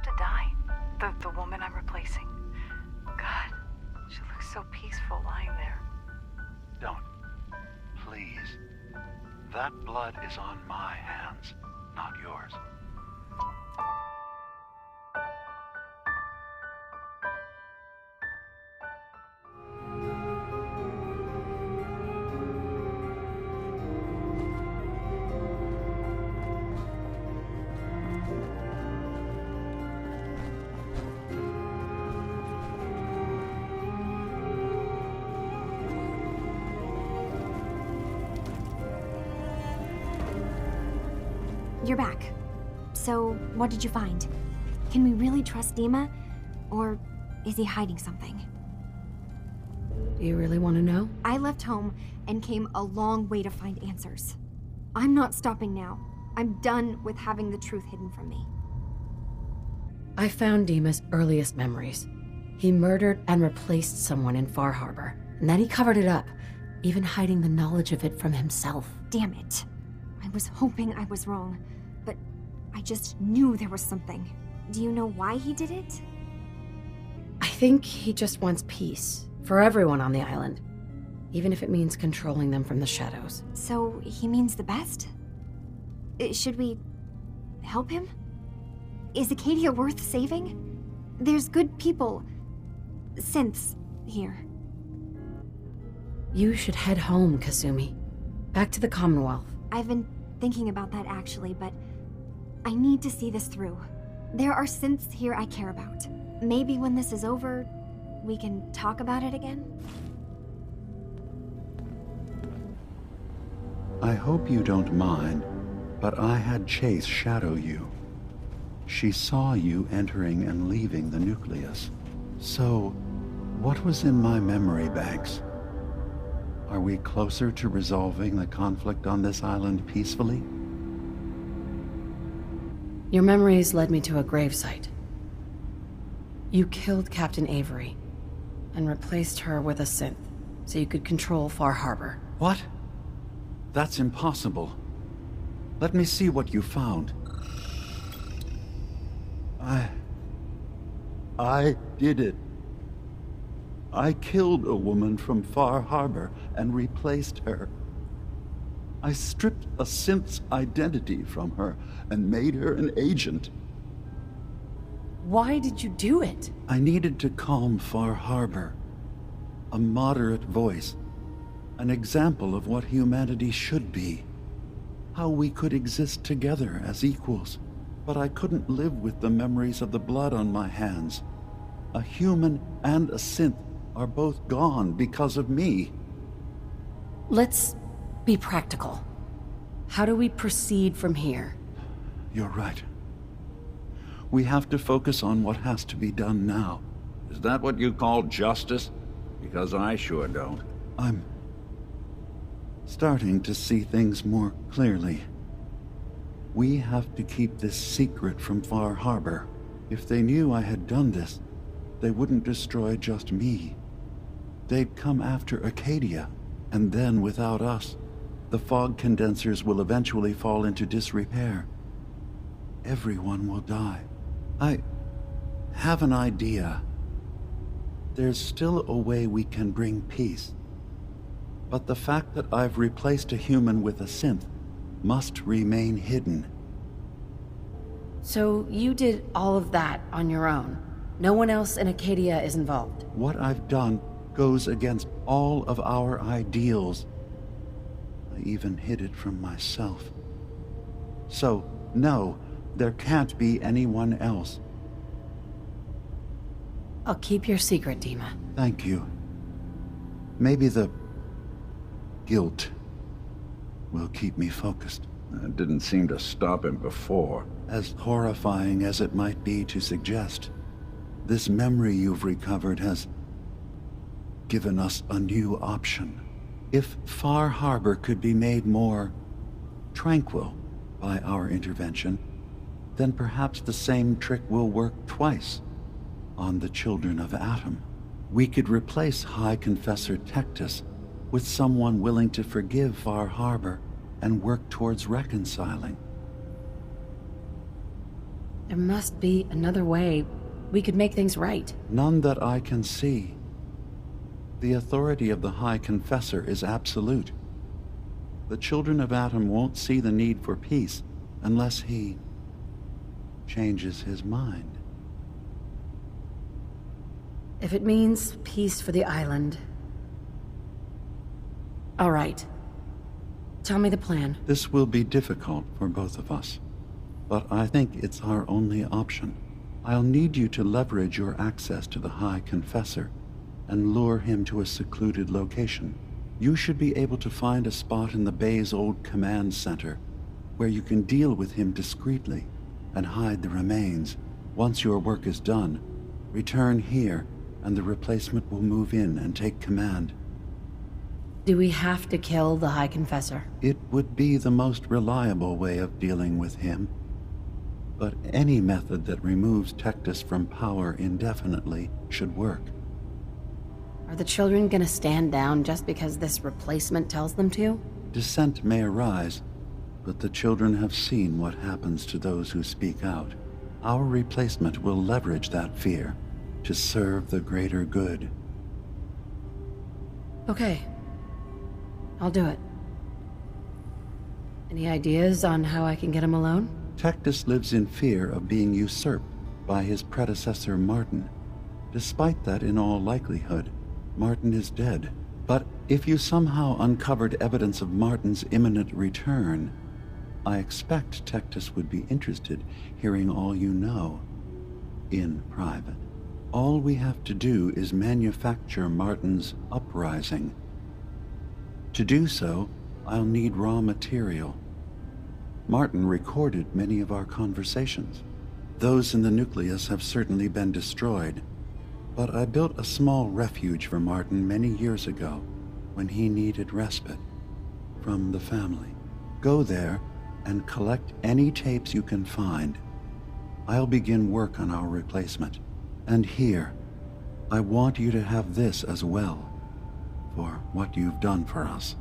to die? The woman I'm replacing? God, she looks so peaceful lying there. Don't. Please. That blood is on my hands, not yours. You're back. So, what did you find? Can we really trust Dima? Or is he hiding something? Do you really want to know? I left home and came a long way to find answers. I'm not stopping now. I'm done with having the truth hidden from me. I found Dima's earliest memories. He murdered and replaced someone in Far Harbor, and then he covered it up, even hiding the knowledge of it from himself. Damn it. I was hoping I was wrong, but I just knew there was something. Do you know why he did it? I think he just wants peace for everyone on the island, even if it means controlling them from the shadows. So he means the best? Should we help him? Is Acadia worth saving? There's good people, synths, here. You should head home, Kasumi. Back to the Commonwealth. I've been thinking about that actually, but I need to see this through. There are synths here I care about. Maybe when this is over, we can talk about it again? I hope you don't mind, but I had Chase shadow you. She saw you entering and leaving the nucleus. So, what was in my memory banks? Are we closer to resolving the conflict on this island peacefully? Your memories led me to a gravesite. You killed Captain Avery and replaced her with a synth so you could control Far Harbor. What? That's impossible. Let me see what you found. I did it. I killed a woman from Far Harbor and replaced her. I stripped a synth's identity from her and made her an agent. Why did you do it? I needed to calm Far Harbor. A moderate voice. An example of what humanity should be. How we could exist together as equals. But I couldn't live with the memories of the blood on my hands. A human and a synth are both gone because of me. Let's be practical. How do we proceed from here? You're right. We have to focus on what has to be done now. Is that what you call justice? Because I sure don't. I'm starting to see things more clearly. We have to keep this secret from Far Harbor. If they knew I had done this, they wouldn't destroy just me. They'd come after Acadia, and then without us, the fog condensers will eventually fall into disrepair. Everyone will die. I have an idea. There's still a way we can bring peace. But the fact that I've replaced a human with a synth must remain hidden. So you did all of that on your own? No one else in Acadia is involved? What I've done goes against all of our ideals. I even hid it from myself. So, no, there can't be anyone else. I'll keep your secret, Dima. Thank you. Maybe the guilt will keep me focused. It didn't seem to stop him before. As horrifying as it might be to suggest, this memory you've recovered has given us a new option. If Far Harbor could be made more tranquil by our intervention, then perhaps the same trick will work twice on the children of Atom. We could replace High Confessor Tectus with someone willing to forgive Far Harbor and work towards reconciling. There must be another way we could make things right. None that I can see. The authority of the High Confessor is absolute. The children of Atom won't see the need for peace unless he changes his mind. If it means peace for the island. All right. Tell me the plan. This will be difficult for both of us, but I think it's our only option. I'll need you to leverage your access to the High Confessor and lure him to a secluded location. You should be able to find a spot in the Bay's old command center where you can deal with him discreetly and hide the remains. Once your work is done, return here and the replacement will move in and take command. Do we have to kill the High Confessor? It would be the most reliable way of dealing with him. But any method that removes Tectus from power indefinitely should work. Are the children gonna stand down just because this replacement tells them to? Dissent may arise, but the children have seen what happens to those who speak out. Our replacement will leverage that fear to serve the greater good. Okay. I'll do it. Any ideas on how I can get him alone? Tectus lives in fear of being usurped by his predecessor Martin. Despite that, in all likelihood, Martin is dead. But if you somehow uncovered evidence of Martin's imminent return, I expect Tectus would be interested hearing all you know, in private. All we have to do is manufacture Martin's uprising. To do so, I'll need raw material. Martin recorded many of our conversations. Those in the nucleus have certainly been destroyed, but I built a small refuge for Martin many years ago when he needed respite from the family. Go there and collect any tapes you can find. I'll begin work on our replacement. And here, I want you to have this as well, for what you've done for us.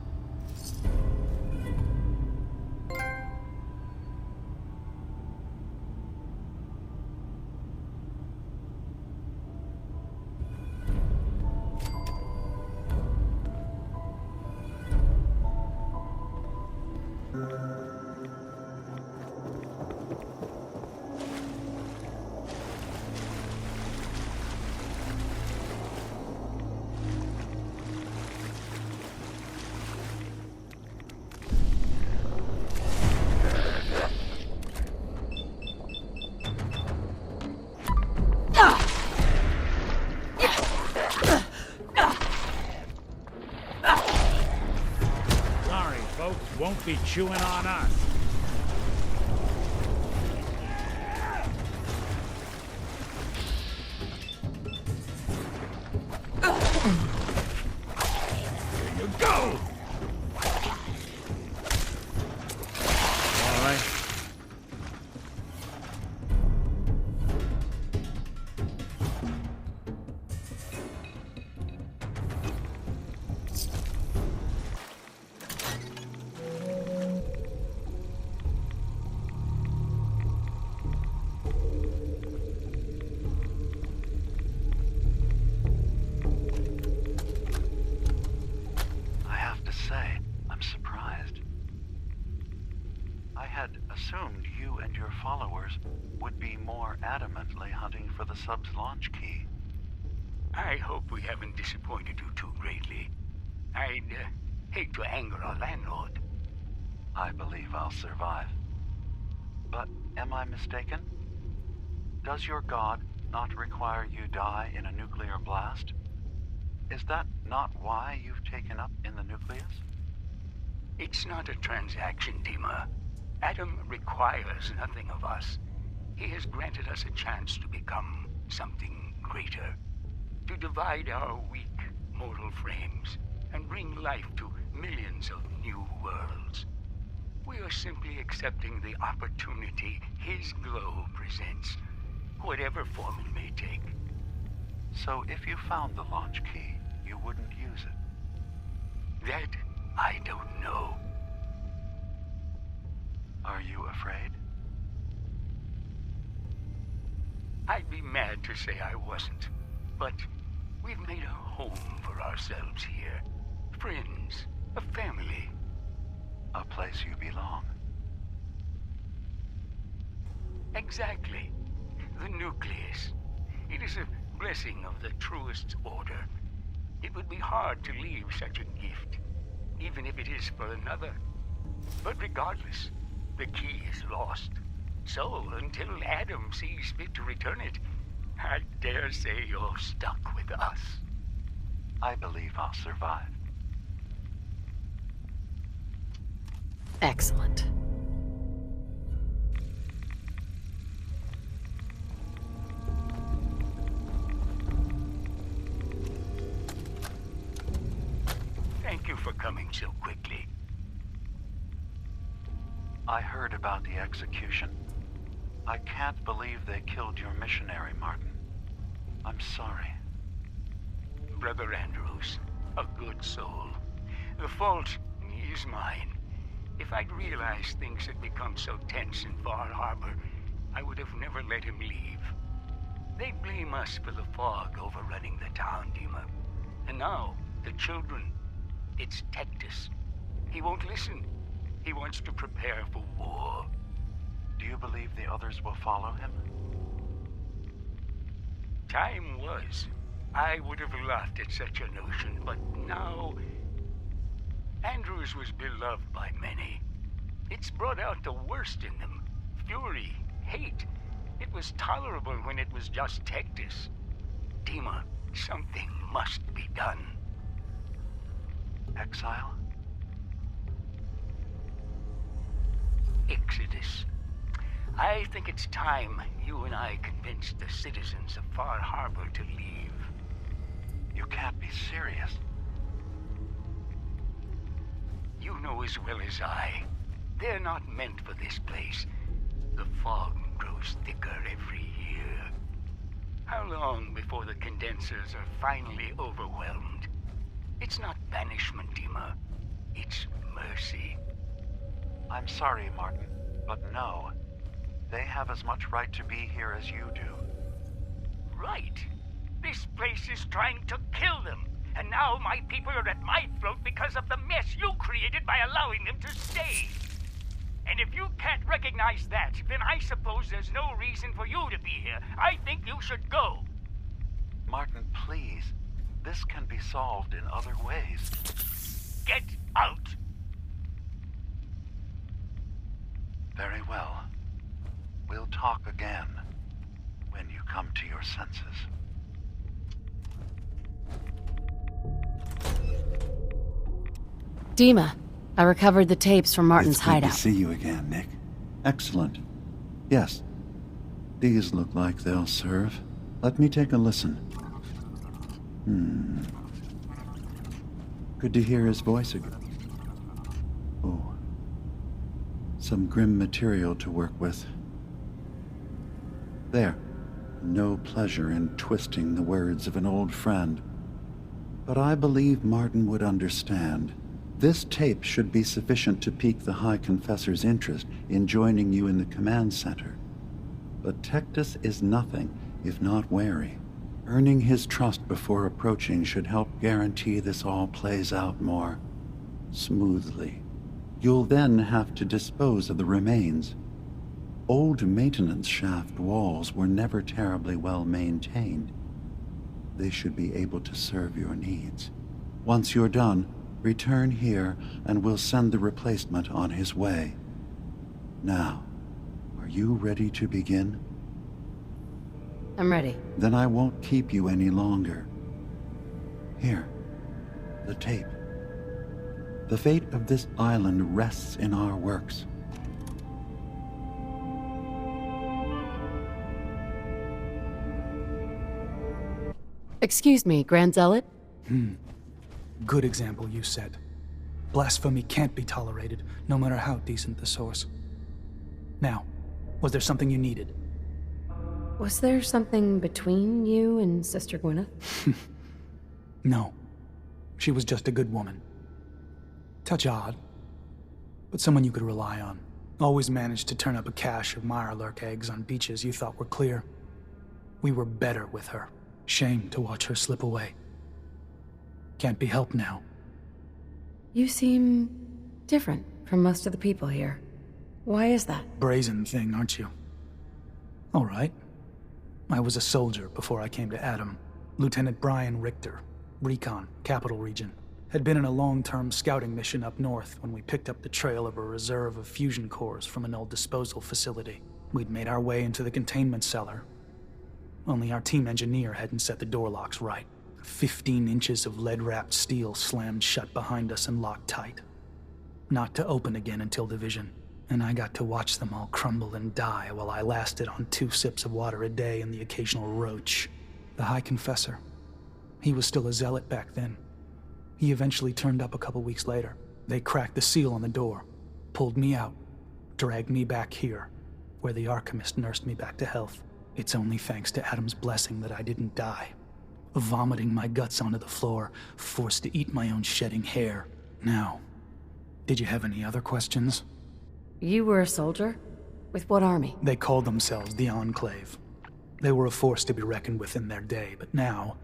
Won't be chewing on us. Here you go! All right. Assumed you and your followers would be more adamantly hunting for the sub's launch key. I hope we haven't disappointed you too greatly. I'd hate to anger our landlord. I believe I'll survive. But am I mistaken? Does your god not require you die in a nuclear blast? Is that not why you've taken up in the nucleus? It's not a transaction, Dima. Adam requires nothing of us. He has granted us a chance to become something greater. To divide our weak, mortal frames and bring life to millions of new worlds. We are simply accepting the opportunity his glow presents, whatever form it may take. So if you found the launch key, you wouldn't use it? That I don't know. Are you afraid? I'd be mad to say I wasn't. But we've made a home for ourselves here. Friends, a family. A place you belong. Exactly. The nucleus. It is a blessing of the truest order. It would be hard to leave such a gift, even if it is for another. But regardless, the key is lost. So, until Adam sees fit to return it, I dare say you're stuck with us. I believe I'll survive. Excellent. Thank you for coming so quickly. I heard about the execution. I can't believe they killed your missionary, Martin. I'm sorry. Brother Andrews, a good soul. The fault is mine. If I'd realized things had become so tense in Far Harbor, I would have never let him leave. They blame us for the fog overrunning the town, Dima. And now, the children. It's Tectus. He won't listen. He wants to prepare for war. Do you believe the others will follow him? Time was. I would have laughed at such a notion, but now... Andrews was beloved by many. It's brought out the worst in them. Fury, hate. It was tolerable when it was just Tectus. Dima, something must be done. Exile? Exodus. I think it's time you and I convinced the citizens of Far Harbor to leave. You can't be serious. You know as well as I, they're not meant for this place. The fog grows thicker every year. How long before the condensers are finally overwhelmed? It's not banishment, Dima. It's mercy. I'm sorry, Martin, but no. They have as much right to be here as you do. Right. This place is trying to kill them. And now my people are at my throat because of the mess you created by allowing them to stay. And if you can't recognize that, then I suppose there's no reason for you to be here. I think you should go. Martin, please. This can be solved in other ways. Get out! Very well. We'll talk again when you come to your senses. Dima, I recovered the tapes from Martin's It's good hideout. to see you again, Nick. Excellent. Yes. These look like they'll serve. Let me take a listen. Good to hear his voice again. Oh. Some grim material to work with. There. No pleasure in twisting the words of an old friend. But I believe Martin would understand. This tape should be sufficient to pique the High Confessor's interest in joining you in the command center. But Tectus is nothing if not wary. Earning his trust before approaching should help guarantee this all plays out more smoothly. You'll then have to dispose of the remains. Old maintenance shaft walls were never terribly well maintained. They should be able to serve your needs. Once you're done, return here and we'll send the replacement on his way. Now, are you ready to begin? I'm ready. Then I won't keep you any longer. Here, the tape. The fate of this island rests in our works. Excuse me, Grand Zealot? Good example, you said. Blasphemy can't be tolerated, no matter how decent the source. Now, was there something you needed? Was there something between you and Sister Gwyneth? No. She was just a good woman. Touch odd, but someone you could rely on. Always managed to turn up a cache of mirelurk eggs on beaches you thought were clear. We were better with her. Shame to watch her slip away. Can't be helped now. You seem different from most of the people here. Why is that? Brazen thing, aren't you? All right. I was a soldier before I came to Adam. Lieutenant Brian Richter, Recon, Capital Region. Had been in a long-term scouting mission up north when we picked up the trail of a reserve of fusion cores from an old disposal facility. We'd made our way into the containment cellar. Only our team engineer hadn't set the door locks right. 15 inches of lead-wrapped steel slammed shut behind us and locked tight. Not to open again until division. And I got to watch them all crumble and die while I lasted on 2 sips of water a day and the occasional roach. The High Confessor. He was still a zealot back then. He eventually turned up a couple weeks later. They cracked the seal on the door, pulled me out, dragged me back here, where the Archimist nursed me back to health. It's only thanks to Adam's blessing that I didn't die. Vomiting my guts onto the floor, forced to eat my own shedding hair. Now, did you have any other questions? You were a soldier? With what army? They called themselves the Enclave. They were a force to be reckoned with in their day, but now...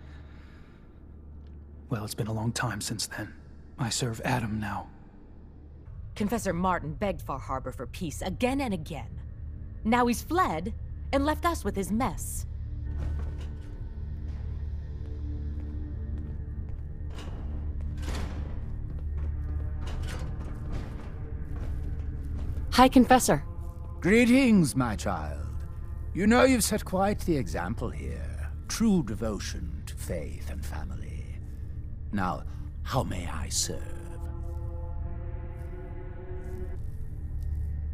Well, it's been a long time since then. I serve Adam now. Confessor Martin begged Far Harbor for peace again and again. Now he's fled and left us with his mess. High Confessor. Greetings, my child. You know you've set quite the example here. True devotion to faith and family. Now, how may I serve?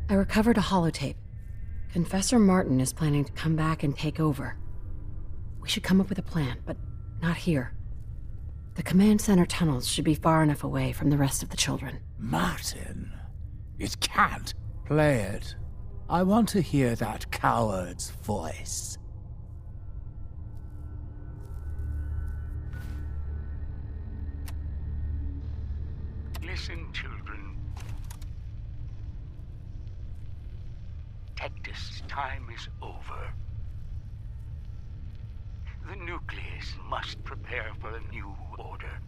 I recovered a holotape. Confessor Martin is planning to come back and take over. We should come up with a plan, but not here. The command center tunnels should be far enough away from the rest of the children. Martin? It can't. Play it. I want to hear that coward's voice. Listen, children. Tectus' time is over. The nucleus must prepare for a new order.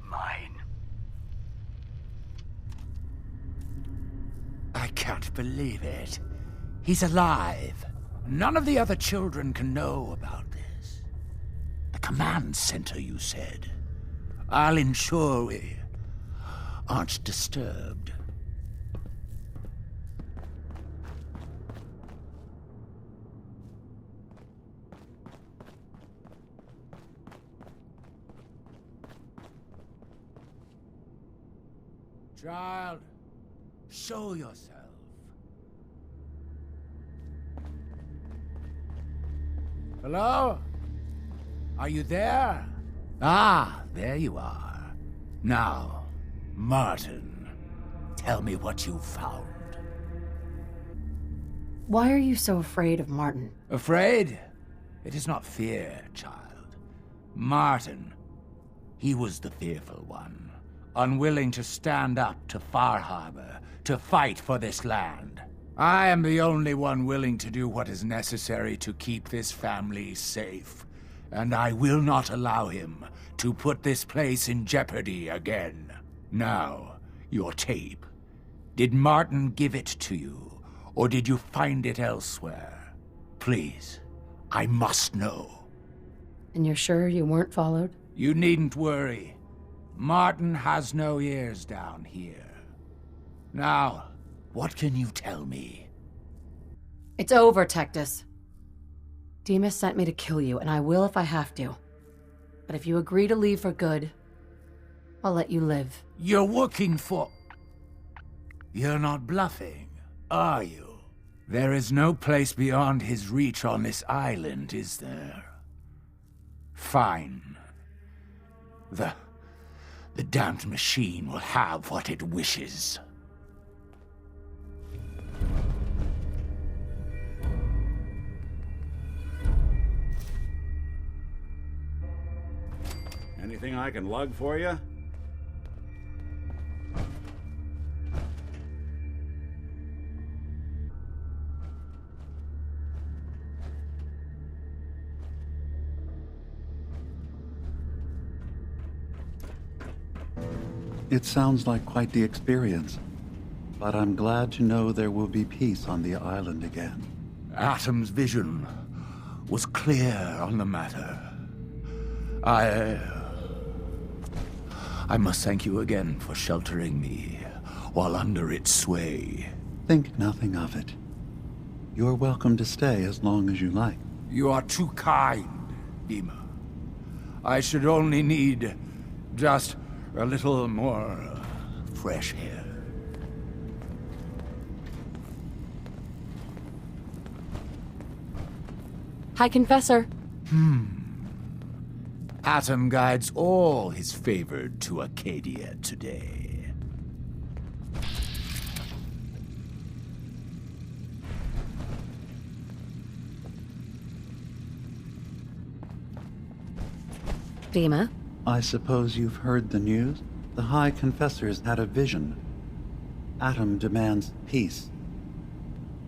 Mine. I can't believe it. He's alive. None of the other children can know about this. The command center, you said. I'll ensure we aren't disturbed. Child, show yourself. Hello? Are you there? Ah, there you are. Now, Martin, tell me what you found. Why are you so afraid of Martin? Afraid? It is not fear, child. Martin, he was the fearful one, unwilling to stand up to Far Harbor, to fight for this land. I am the only one willing to do what is necessary to keep this family safe, and I will not allow him to put this place in jeopardy again. Now, your tape. Did Martin give it to you, or did you find it elsewhere? Please, I must know. And you're sure you weren't followed? You needn't worry. Martin has no ears down here. Now, what can you tell me? It's over, Tectus. Dima sent me to kill you, and I will if I have to. But if you agree to leave for good, I'll let you live. You're working for... You're not bluffing, are you? There is no place beyond his reach on this island, is there? Fine. The damned machine will have what it wishes. Anything I can lug for you? It sounds like quite the experience, but I'm glad to know there will be peace on the island again. Atom's vision was clear on the matter. I must thank you again for sheltering me while under its sway. Think nothing of it. You're welcome to stay as long as you like. You are too kind, Dima. I should only need just a little more fresh air. Hi, Confessor. Atom guides all his favored to Acadia today. Dima? I suppose you've heard the news? The High Confessor's had a vision. Atom demands peace.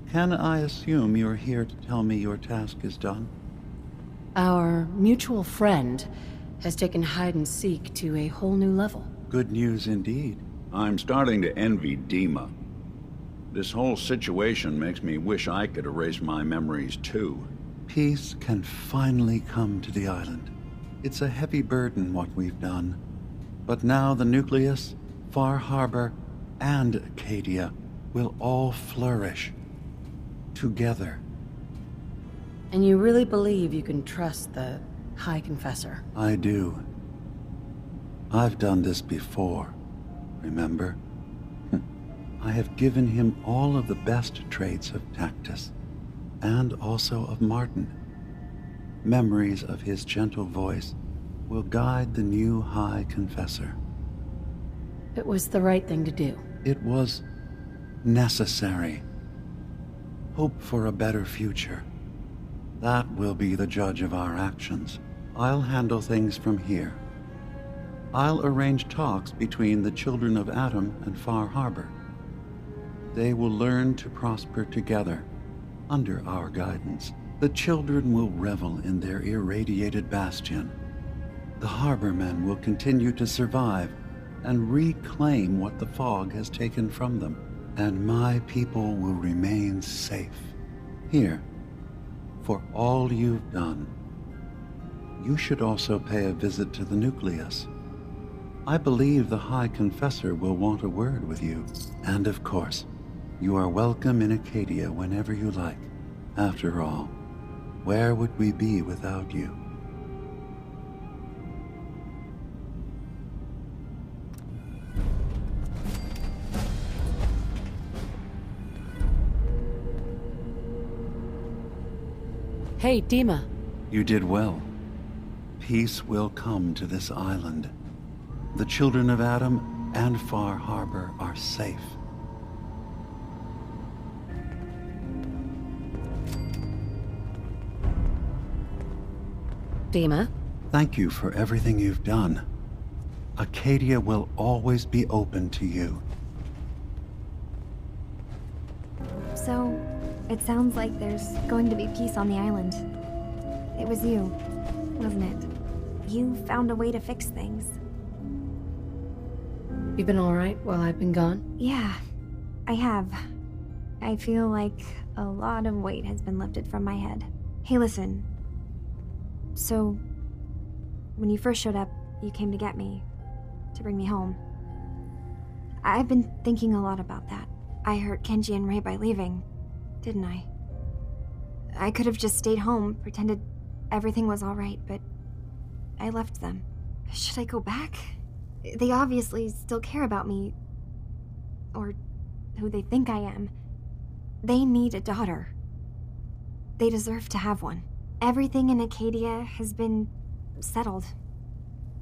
Can I assume you're here to tell me your task is done? Our mutual friend has taken hide-and-seek to a whole new level. Good news indeed. I'm starting to envy Dima. This whole situation makes me wish I could erase my memories too. Peace can finally come to the island. It's a heavy burden what we've done. But now the nucleus, Far Harbor, and Acadia will all flourish. Together. And you really believe you can trust the High Confessor? I do. I've done this before, remember? I have given him all of the best traits of Tactus, and also of Martin. Memories of his gentle voice will guide the new High Confessor. It was the right thing to do. It was necessary. Hope for a better future. That will be the judge of our actions. I'll handle things from here. I'll arrange talks between the children of Atom and Far Harbor. They will learn to prosper together, under our guidance. The children will revel in their irradiated bastion. The harbormen will continue to survive and reclaim what the fog has taken from them. And my people will remain safe. Here, for all you've done, you should also pay a visit to the nucleus. I believe the High Confessor will want a word with you. And of course, you are welcome in Acadia whenever you like. After all, where would we be without you? Hey, Dima. You did well. Peace will come to this island. The children of Atom and Far Harbor are safe. Dima? Thank you for everything you've done. Acadia will always be open to you. So, it sounds like there's going to be peace on the island. It was you, wasn't it? You found a way to fix things. You been alright while I've been gone? Yeah, I have. I feel like a lot of weight has been lifted from my head. Hey, listen. So, when you first showed up, you came to get me, to bring me home. I've been thinking a lot about that. I hurt Kenji and Ray by leaving, didn't I? I could have just stayed home, pretended everything was alright, but I left them. Should I go back? They obviously still care about me, or who they think I am. They need a daughter. They deserve to have one. Everything in Acadia has been settled.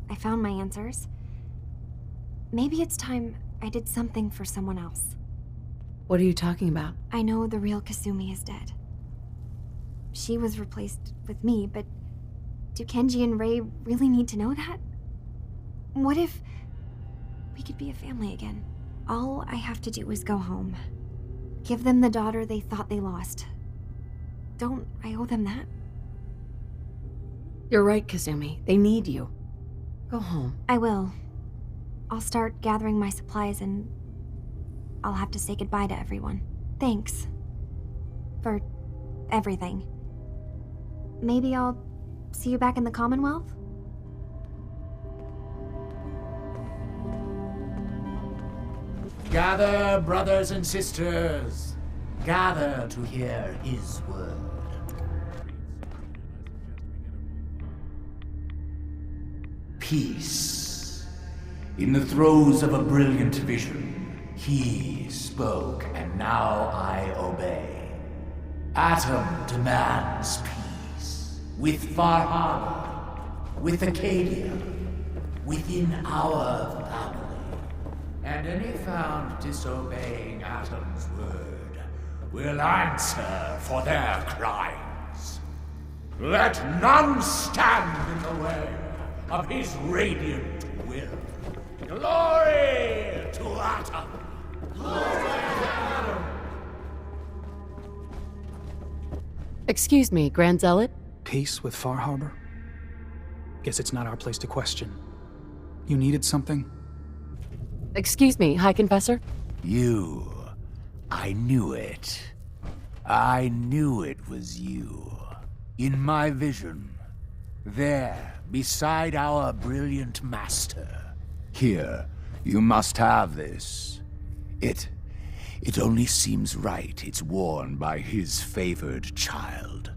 I found my answers. Maybe it's time I did something for someone else. What are you talking about? I know the real Kasumi is dead. She was replaced with me, but do Kenji and Ray really need to know that? What if we could be a family again? All I have to do is go home. Give them the daughter they thought they lost. Don't I owe them that? You're right, Kasumi. They need you. Go home. I will. I'll start gathering my supplies and I'll have to say goodbye to everyone. Thanks. For everything. Maybe I'll see you back in the Commonwealth? Gather, brothers and sisters. Gather to hear his word. Peace. In the throes of a brilliant vision, he spoke, and now I obey. Atom demands peace. With Far Harbor, with Acadia, within our family. And any found disobeying Atom's word will answer for their crimes. Let none stand in the way of his radiant will. Glory to Atom! Glory to Atom! Excuse me, Grand Zealot? Peace with Far Harbor? Guess it's not our place to question. You needed something? Excuse me, High Confessor? You. I knew it. I knew it was you. In my vision. There, beside our brilliant master. Here, you must have this. It only seems right it's worn by his favored child.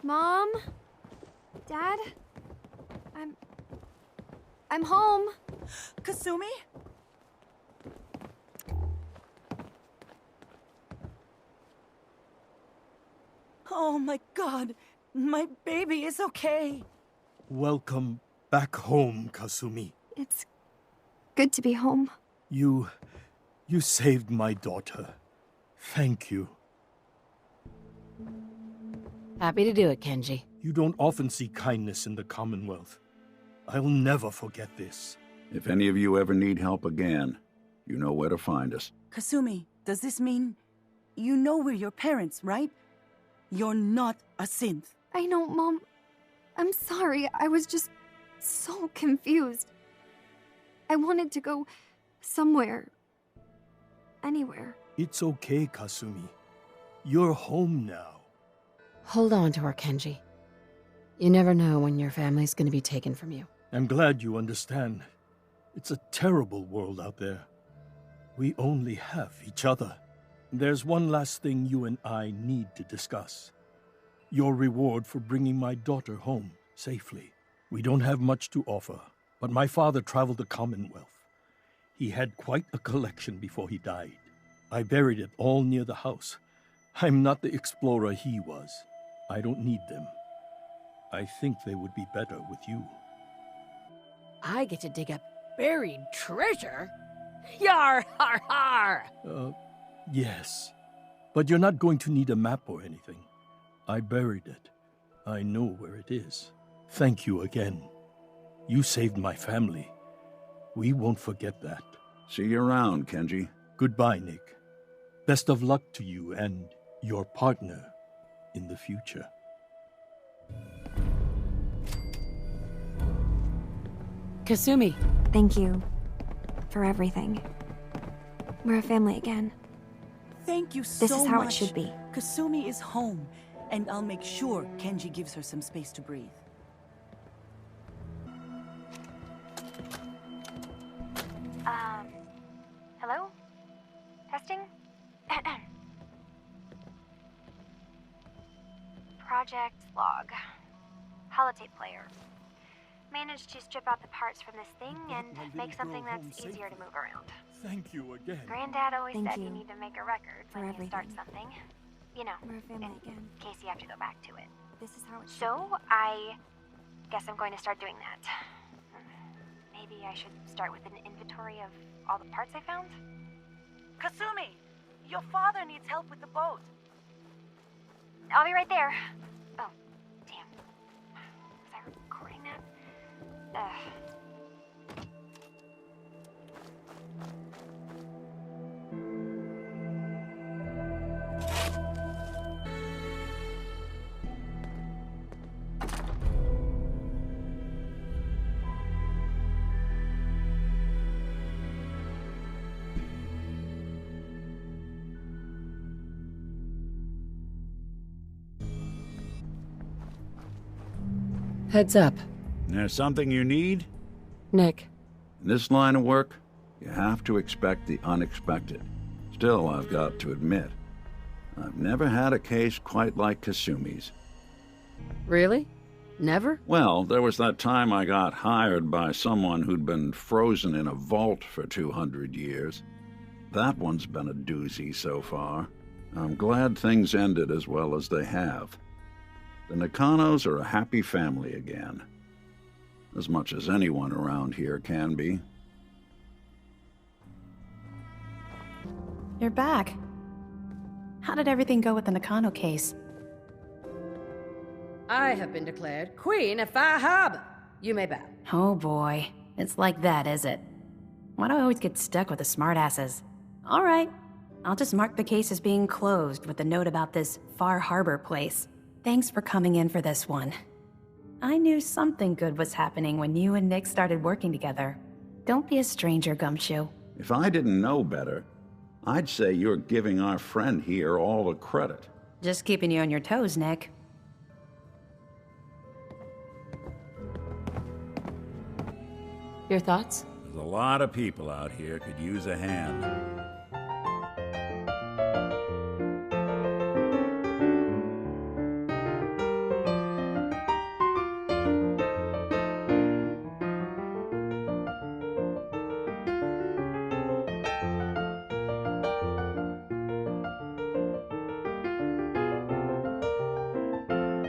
Mom? Dad? I'm home. Kasumi? Oh my god, my baby is okay. Welcome back home, Kasumi. It's good to be home. You saved my daughter. Thank you. Happy to do it, Kenji. You don't often see kindness in the Commonwealth. I'll never forget this. If any of you ever need help again, you know where to find us. Kasumi, does this mean you know we're your parents, right? You're not a synth. I know, Mom. I'm sorry. I was just so confused. I wanted to go somewhere. Anywhere. It's okay, Kasumi. You're home now. Hold on to her, Kenji. You never know when your family's gonna be taken from you. I'm glad you understand. It's a terrible world out there. We only have each other. There's one last thing you and I need to discuss. Your reward for bringing my daughter home safely. We don't have much to offer, but my father traveled the Commonwealth. He had quite a collection before he died. I buried it all near the house. I'm not the explorer he was. I don't need them. I think they would be better with you. I get to dig up buried treasure? Yar, har, har! Yes. But you're not going to need a map or anything. I buried it. I know where it is. Thank you again. You saved my family. We won't forget that. See you around, Kenji. Goodbye, Nick. Best of luck to you and your partner in the future. Kasumi. Thank you for everything. We're a family again. Thank you so much. This is how it should be. Kasumi is home, and I'll make sure Kenji gives her some space to breathe. Hello? Testing? Project log. Holotape player. Managed to strip out the parts from this thing and make something that's easier to move around. Thank you again. Granddad always Thank said you you need to make a record for when you start everything. something. You know, We're a family in again. case you have to go back to it. This is how it should So, I guess I'm going to start doing that. Maybe I should start with an inventory of all the parts I found? Kasumi! Your father needs help with the boat. I'll be right there. Oh, damn. Was I recording that? Heads up. There's something you need? Nick. In this line of work, you have to expect the unexpected. Still, I've got to admit, I've never had a case quite like Kasumi's. Really? Never? Well, there was that time I got hired by someone who'd been frozen in a vault for 200 years. That one's been a doozy so far. I'm glad things ended as well as they have. The Nakanos are a happy family again. As much as anyone around here can be. You're back. How did everything go with the Nakano case? I have been declared Queen of Far Harbor. You may bow. Oh boy, it's like that, is it? Why do I always get stuck with the smartasses? All right, I'll just mark the case as being closed with a note about this Far Harbor place. Thanks for coming in for this one. I knew something good was happening when you and Nick started working together. Don't be a stranger, Gumshoe. If I didn't know better, I'd say you're giving our friend here all the credit. Just keeping you on your toes, Nick. Your thoughts? There's a lot of people out here could use a hand.